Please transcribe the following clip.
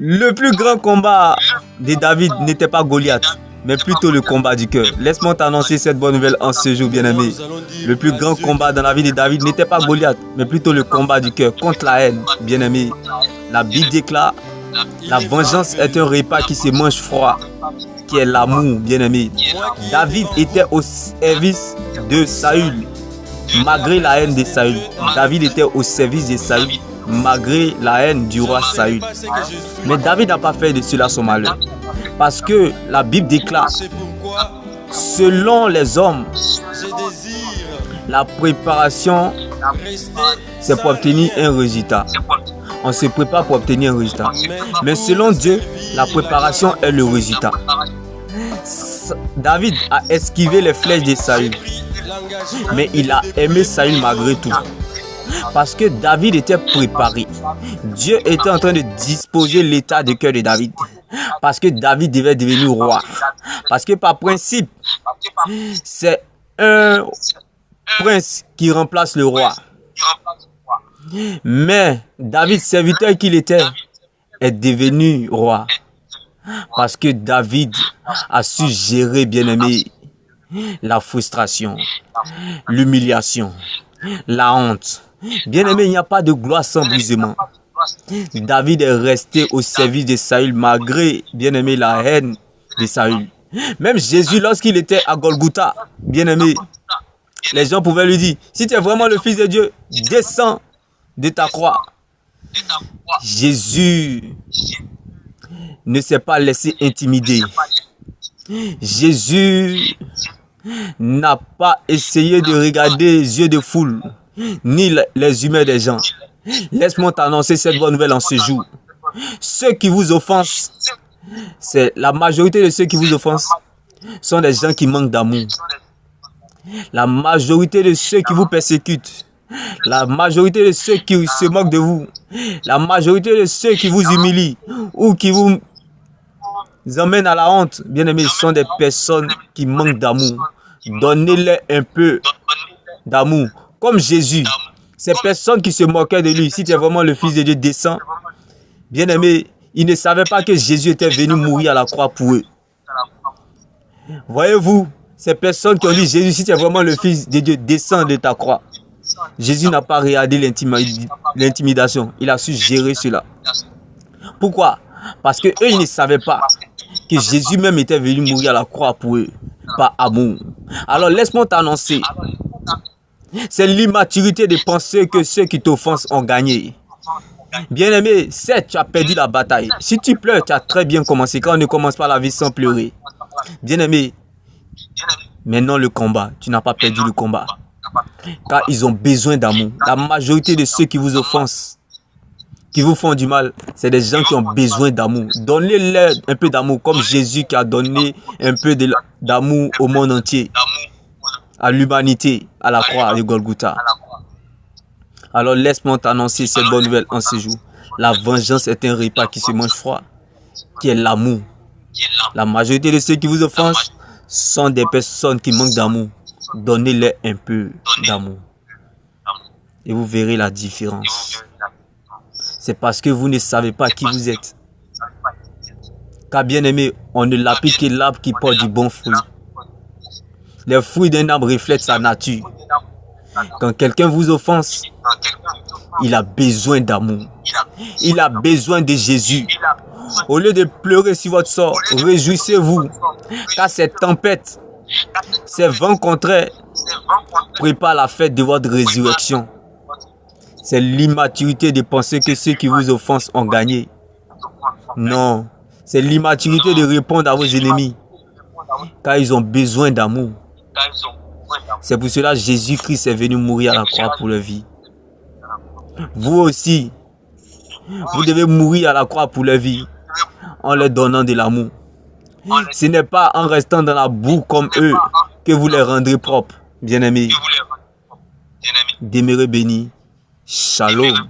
Le plus grand combat de David n'était pas Goliath, mais plutôt le combat du cœur. Laisse-moi t'annoncer cette bonne nouvelle en ce jour, bien-aimé. Le plus grand combat dans la vie de David n'était pas Goliath, mais plutôt le combat du cœur contre la haine, bien-aimé. La Bible déclare, la vengeance est un repas qui se mange froid, qui est l'amour, bien-aimé. David était au service de Saül, malgré la haine de Saül. David était au service de Saül, malgré la haine du roi Saül. Mais David n'a pas fait de cela son malheur. Parce que la Bible déclare, selon les hommes, la préparation, c'est pour obtenir un résultat. On se prépare pour obtenir un résultat. Mais selon Dieu, la préparation est le résultat. David a esquivé les flèches de Saül. Mais il a aimé Saül malgré tout. Parce que David était préparé. Dieu était en train de disposer l'état de cœur de David. Parce que David devait devenir roi. Parce que par principe, c'est un prince qui remplace le roi. Mais David, serviteur qu'il était, est devenu roi. Parce que David a su gérer, bien-aimé, la frustration, l'humiliation, la honte. Bien-aimé, il n'y a pas de gloire sans brisement. David est resté au service de Saül malgré, bien-aimé, la haine de Saül. Même Jésus, lorsqu'il était à Golgotha, bien-aimé, les gens pouvaient lui dire, si tu es vraiment le Fils de Dieu, descends de ta croix. Jésus ne s'est pas laissé intimider. Jésus n'a pas essayé de regarder les yeux de foule, ni les humeurs des gens. Laisse-moi t'annoncer cette bonne nouvelle en ce jour. Ceux qui vous offensent, c'est la majorité de ceux qui vous offensent sont des gens qui manquent d'amour. La majorité de ceux qui vous persécutent, la majorité de ceux qui se moquent de vous, la majorité de ceux qui vous humilient ou qui vous emmènent à la honte, bien aimés, sont des personnes qui manquent d'amour. Donnez-leur un peu d'amour. Comme Jésus, ces personnes qui se moquaient de lui, si tu es vraiment le Fils de Dieu, descends. Bien aimé, ils ne savaient pas que Jésus était venu mourir à la croix pour eux. Voyez-vous, ces personnes qui ont dit, Jésus, si tu es vraiment le Fils de Dieu, descends de ta croix. Jésus n'a pas regardé l'intimidation. Il a su gérer cela. Pourquoi? Parce que eux, ils ne savaient pas que Jésus même était venu mourir à la croix pour eux, par amour. Alors, laisse-moi t'annoncer. C'est l'immaturité de penser que ceux qui t'offensent ont gagné. Bien-aimé, certes, tu as perdu la bataille. Si tu pleures, tu as très bien commencé. Quand on ne commence pas la vie sans pleurer. Bien-aimé, maintenant le combat, tu n'as pas perdu le combat. Car ils ont besoin d'amour. La majorité de ceux qui vous offensent, qui vous font du mal, c'est des gens qui ont besoin d'amour. Donnez-leur un peu d'amour, comme Jésus qui a donné un peu d'amour au monde entier, à l'humanité, à la croix de Golgotha. Alors laisse-moi t'annoncer cette bonne nouvelle en ce jour. La vengeance est un repas qui se mange froid, qui est l'amour. La majorité de ceux qui vous offensent sont des personnes qui manquent d'amour. Donnez-leur un peu d'amour. Et vous verrez la différence. C'est parce que vous ne savez pas qui vous êtes. Car bien aimé, on ne lapide que l'arbre qui porte du bon fruit. Les fruits d'un arbre reflètent sa nature. Quand quelqu'un vous offense, il a besoin d'amour. Il a besoin de Jésus. Au lieu de pleurer sur votre sort, réjouissez-vous. Car cette tempête, ces vents contraires préparent la fête de votre résurrection. C'est l'immaturité de penser que ceux qui vous offensent ont gagné. Non, c'est l'immaturité de répondre à vos ennemis. Car ils ont besoin d'amour. C'est pour cela que Jésus-Christ est venu mourir à la croix pour leur vie. Vous aussi, vous devez mourir à la croix pour leur vie en leur donnant de l'amour. Ce n'est pas en restant dans la boue comme eux que vous les rendrez propres, bien-aimés. Demeurez bénis. Shalom.